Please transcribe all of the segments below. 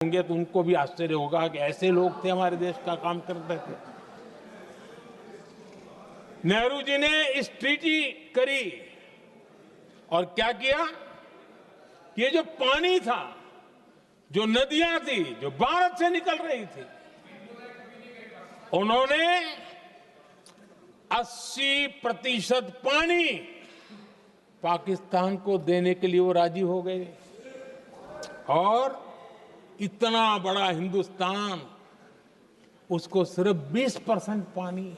होंगे तो उनको भी आश्चर्य होगा कि ऐसे लोग थे हमारे देश का काम करते थे। नेहरू जी ने इस ट्रीटी करी और क्या किया कि ये जो पानी था, जो नदियां थी, जो भारत से निकल रही थी, उन्होंने 80% पानी पाकिस्तान को देने के लिए वो राजी हो गए। और इतना बड़ा हिंदुस्तान, उसको सिर्फ 20% पानी।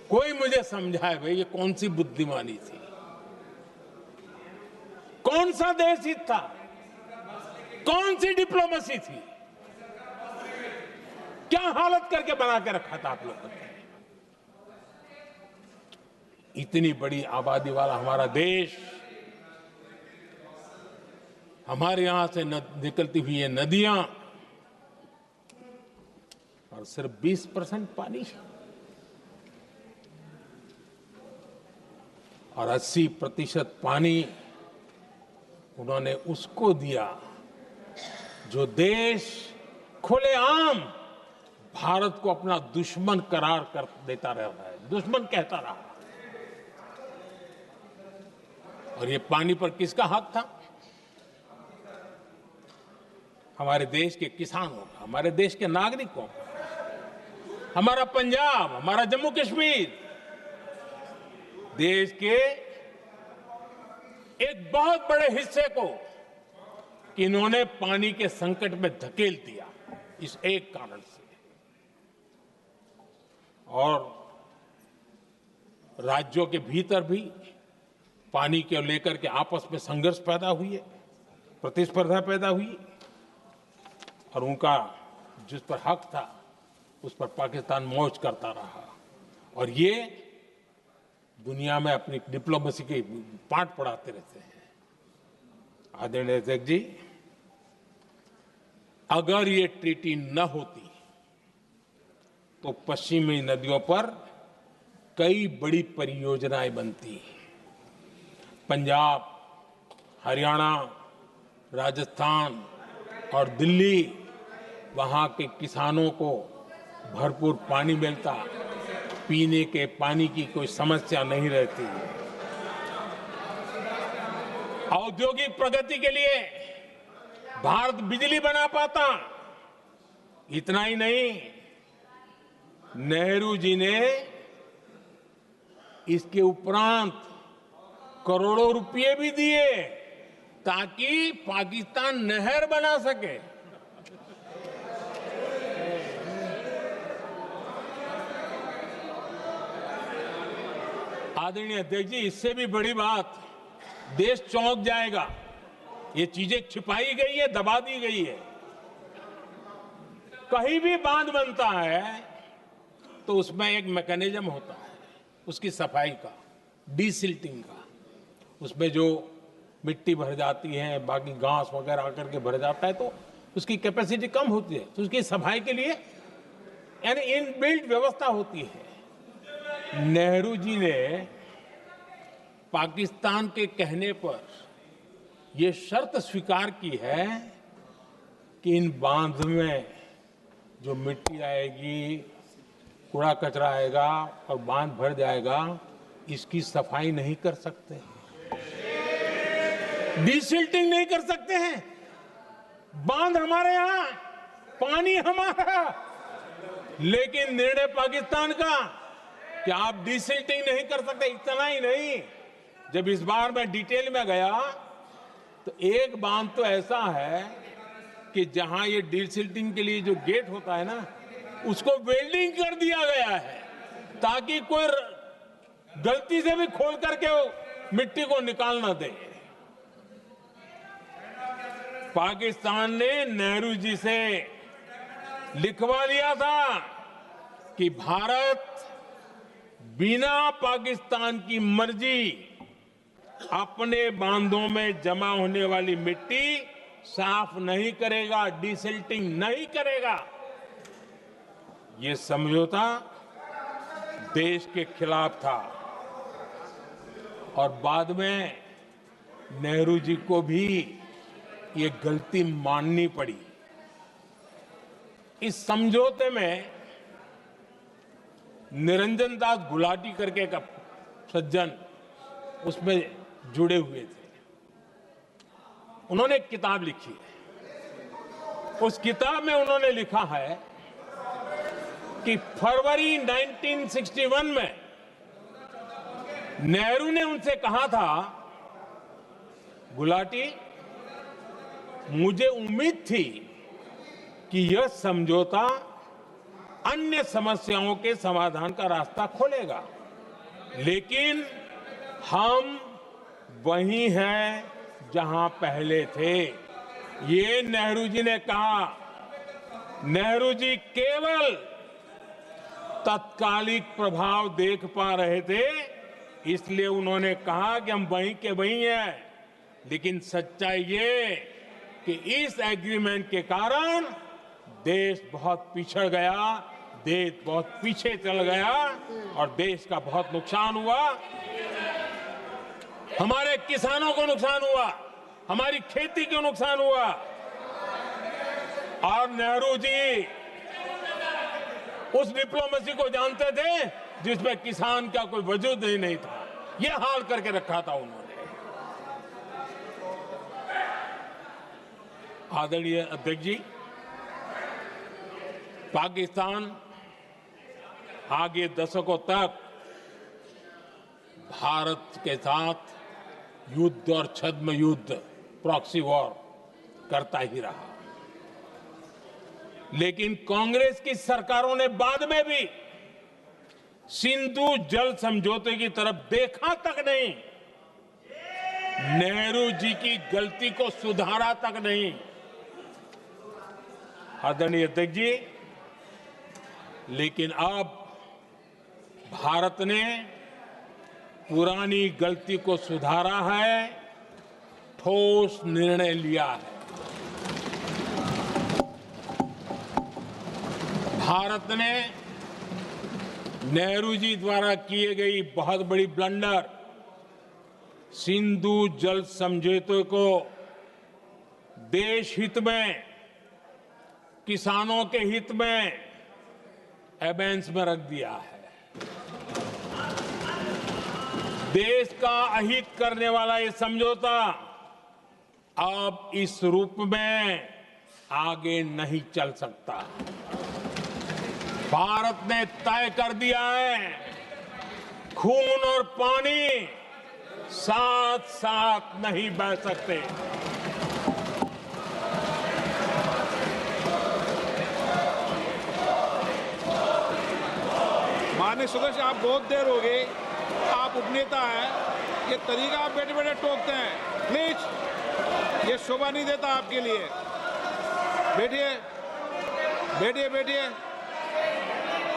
कोई मुझे समझाए भाई ये कौन सी बुद्धिमानी थी, कौन सा देश हित था, कौन सी डिप्लोमेसी थी, क्या हालत करके बना के रखा था आप लोगों ने। इतनी बड़ी आबादी वाला हमारा देश, हमारे यहां से निकलती हुई ये नदियां, और सिर्फ 20% पानी, और 80% पानी उन्होंने उसको दिया जो देश खुलेआम भारत को अपना दुश्मन करार कर देता रहा है, दुश्मन कहता रहा। और ये पानी पर किसका हक था? हमारे देश के किसानों का, हमारे देश के नागरिकों का। हमारा पंजाब, हमारा जम्मू कश्मीर देश के एक बहुत बड़े हिस्से को इन्होंने पानी के संकट में धकेल दिया, इस एक कारण से। और राज्यों के भीतर भी पानी को लेकर के आपस में संघर्ष पैदा हुए, प्रतिस्पर्धा पैदा हुई, और उनका जिस पर हक था उस पर पाकिस्तान मौज करता रहा। और ये दुनिया में अपनी डिप्लोमेसी के पाठ पढ़ाते रहते हैं। आदरणीय अध्यक्ष जी, अगर ये ट्रीटी न होती तो पश्चिमी नदियों पर कई बड़ी परियोजनाएं बनती। पंजाब, हरियाणा, राजस्थान और दिल्ली, वहां के किसानों को भरपूर पानी मिलता, पीने के पानी की कोई समस्या नहीं रहती। औद्योगिक प्रगति के लिए भारत बिजली बना पाता। इतना ही नहीं, नेहरू जी ने इसके उपरांत करोड़ों रुपए भी दिए ताकि पाकिस्तान नहर बना सके। आदरणीय अध्यक्ष जी, इससे भी बड़ी बात, देश चौंक जाएगा। ये चीजें छिपाई गई है, दबा दी गई है। कहीं भी बांध बनता है तो उसमें एक मैकेनिज्म होता है उसकी सफाई का, डीसिल्टिंग का। उसमें जो मिट्टी भर जाती है, बाकी घास वगैरह आकर के भर जाता है, तो उसकी कैपेसिटी कम होती है, तो उसकी सफाई के लिए यानी इनबिल्ट व्यवस्था होती है। नेहरू जी ने पाकिस्तान के कहने पर यह शर्त स्वीकार की है कि इन बांध में जो मिट्टी आएगी, कूड़ा कचरा आएगा और बांध भर जाएगा, इसकी सफाई नहीं कर सकते, डीसिल्टिंग नहीं कर सकते हैं। बांध हमारे यहां, पानी हमारा, लेकिन निर्णय पाकिस्तान का कि आप डीसिल्टिंग नहीं कर सकते। इतना ही नहीं, जब इस बार मैं डिटेल में गया तो एक बांध तो ऐसा है कि जहां ये डीसिल्टिंग के लिए जो गेट होता है ना, उसको वेल्डिंग कर दिया गया है ताकि कोई गलती से भी खोल करके वो मिट्टी को निकाल ना दे। पाकिस्तान ने नेहरू जी से लिखवा लिया था कि भारत बिना पाकिस्तान की मर्जी अपने बांधों में जमा होने वाली मिट्टी साफ नहीं करेगा, डीसिल्टिंग नहीं करेगा। ये समझौता देश के खिलाफ था। और बाद में नेहरू जी को भी ये गलती माननी पड़ी। इस समझौते में निरंजन दास गुलाटी करके एक सज्जन उसमें जुड़े हुए थे। उन्होंने एक किताब लिखी है। उस किताब में उन्होंने लिखा है कि फरवरी 1961 में नेहरू ने उनसे कहा था, गुलाटी, मुझे उम्मीद थी कि यह समझौता अन्य समस्याओं के समाधान का रास्ता खोलेगा, लेकिन हम वहीं हैं जहां पहले थे। ये नेहरू जी ने कहा। नेहरू जी केवल तत्कालिक प्रभाव देख पा रहे थे, इसलिए उन्होंने कहा कि हम वहीं के वहीं हैं। लेकिन सच्चाई ये कि इस एग्रीमेंट के कारण देश बहुत पिछड़ गया, देश बहुत पीछे चल गया और देश का बहुत नुकसान हुआ। हमारे किसानों को नुकसान हुआ, हमारी खेती को नुकसान हुआ। और नेहरू जी उस डिप्लोमेसी को जानते थे जिसमें किसान का कोई वजूद ही नहीं था। यह हाल करके रखा था उन्होंने। आदरणीय अध्यक्ष जी, पाकिस्तान आगे दशकों तक भारत के साथ युद्ध और छद्म युद्ध, प्रॉक्सी वॉर करता ही रहा। लेकिन कांग्रेस की सरकारों ने बाद में भी सिंधु जल समझौते की तरफ देखा तक नहीं, नेहरू जी की गलती को सुधारा तक नहीं। आदरणीय अध्यक्ष जी, लेकिन अब भारत ने पुरानी गलती को सुधारा है, ठोस निर्णय लिया है। भारत ने नेहरू जी द्वारा किए गई बहुत बड़ी ब्लंडर, सिंधु जल समझौते को देश हित में, किसानों के हित में एबेंस में रख दिया है। देश का अहित करने वाला ये समझौता अब इस रूप में आगे नहीं चल सकता। भारत ने तय कर दिया है, खून और पानी साथ साथ नहीं बह सकते। माननीय सदस्य, आप बहुत देर हो गई, आप उपनेता हैं, ये तरीका आप बैठे बैठे टोकते हैं। प्लीज, ये शोभा नहीं देता आपके लिए। बैठिए बैठिए बैठिए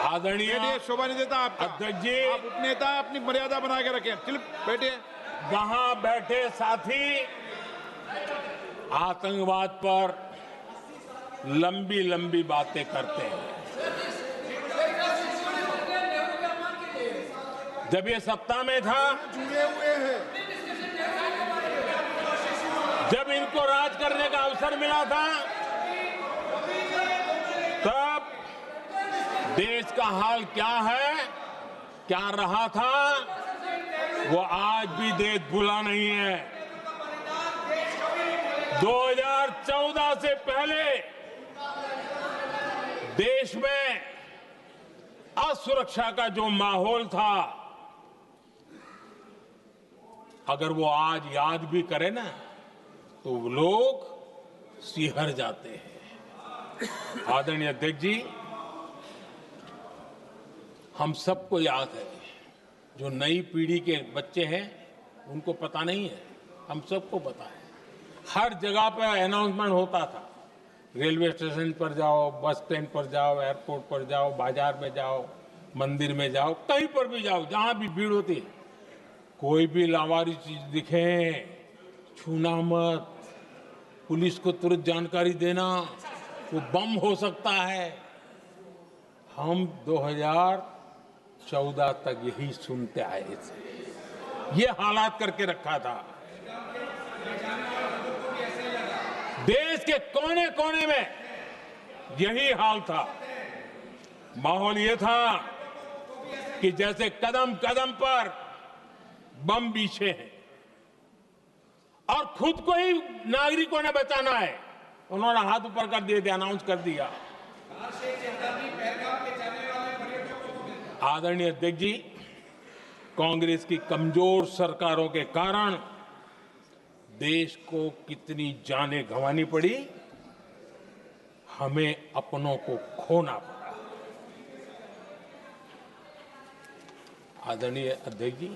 आदरणीय, बैठिए, शोभा नहीं देता आपका। अध्यक्ष जी, आप उपनेता, अपनी मर्यादा बना के रखें। चलिए बैठिए। वहां बैठे साथी आतंकवाद पर लंबी लंबी बातें करते हैं। जब ये सत्ता में था, जुड़े हुए हैं, जब इनको राज करने का अवसर मिला था, तब देश का हाल क्या है, क्या रहा था, वो आज भी देश भूला नहीं है। 2014 से पहले देश में असुरक्षा का जो माहौल था, अगर वो आज याद भी करे ना, तो लोग सिहर जाते हैं। आदरणीय अध्यक्ष जी, हम सबको याद है, जो नई पीढ़ी के बच्चे हैं उनको पता नहीं है, हम सबको पता है। हर जगह पर अनाउंसमेंट होता था, रेलवे स्टेशन पर जाओ, बस स्टैंड पर जाओ, एयरपोर्ट पर जाओ, बाजार में जाओ, मंदिर में जाओ, कहीं पर भी जाओ, जहां भी भीड़ होती है, कोई भी लावारिस चीज दिखे छूना मत, पुलिस को तुरंत जानकारी देना, वो बम हो सकता है। हम 2014 तक यही सुनते आए थे, ये हालात करके रखा था। देश के कोने कोने में यही हाल था। माहौल ये था कि जैसे कदम कदम पर बम बिछे हैं और खुद को ही नागरिकों ने बचाना है। उन्होंने हाथ ऊपर कर दिए थे, अनाउंस कर दिया। आदरणीय अध्यक्ष जी, कांग्रेस की कमजोर सरकारों के कारण देश को कितनी जानें गंवानी पड़ी, हमें अपनों को खोना पड़ा। आदरणीय अध्यक्ष जी,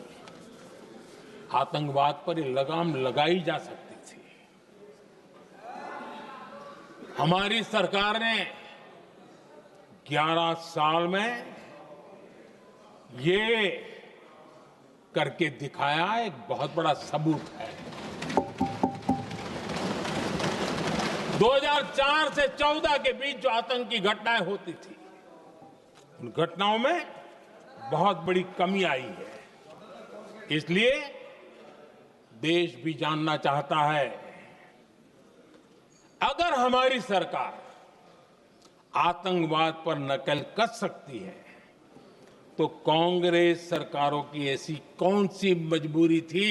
आतंकवाद पर ये लगाम लगाई जा सकती थी। हमारी सरकार ने 11 साल में ये करके दिखाया, एक बहुत बड़ा सबूत है। 2004 से 14 के बीच जो आतंकी घटनाएं होती थी, उन घटनाओं में बहुत बड़ी कमी आई है। इसलिए देश भी जानना चाहता है, अगर हमारी सरकार आतंकवाद पर नकेल कस सकती है तो कांग्रेस सरकारों की ऐसी कौन सी मजबूरी थी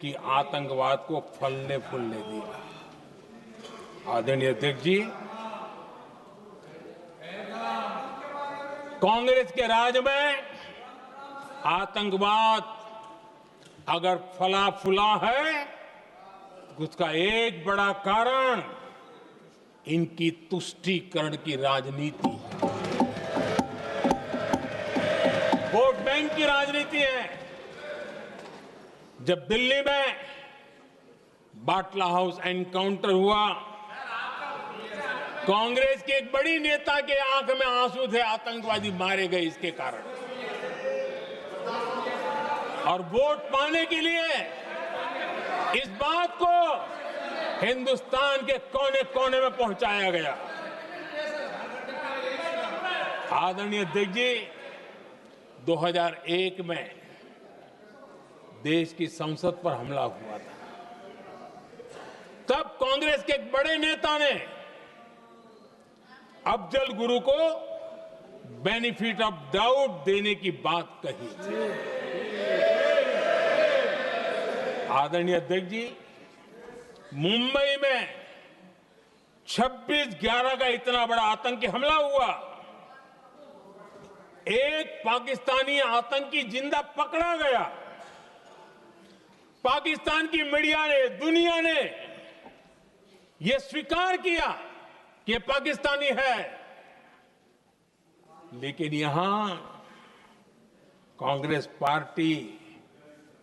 कि आतंकवाद को फलने फूलने दिया। आदरणीय अध्यक्ष जी, कांग्रेस के राज में आतंकवाद अगर फला फूला है, उसका एक बड़ा कारण इनकी तुष्टीकरण की राजनीति है, वोट बैंक की राजनीति है। जब दिल्ली में बाटला हाउस एनकाउंटर हुआ, कांग्रेस के एक बड़ी नेता के आंख में आंसू थे, आतंकवादी मारे गए इसके कारण। और वोट पाने के लिए इस बात को हिंदुस्तान के कोने कोने में पहुंचाया गया। आदरणीय अध्यक्ष जी, 2001 में देश की संसद पर हमला हुआ था। तब कांग्रेस के एक बड़े नेता ने अफजल गुरु को बेनिफिट ऑफ डाउट देने की बात कही थी। आदरणीय अध्यक्ष जी, मुंबई में 26/11 का इतना बड़ा आतंकी हमला हुआ, एक पाकिस्तानी आतंकी जिंदा पकड़ा गया। पाकिस्तान की मीडिया ने, दुनिया ने यह स्वीकार किया कि पाकिस्तानी है, लेकिन यहां कांग्रेस पार्टी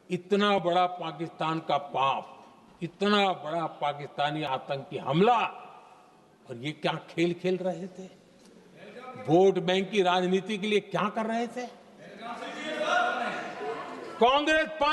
इतना बड़ा पाकिस्तान का पाप, इतना बड़ा पाकिस्तानी आतंकी हमला, और ये क्या खेल खेल रहे थे? वोट बैंक की राजनीति के लिए क्या कर रहे थे? कांग्रेस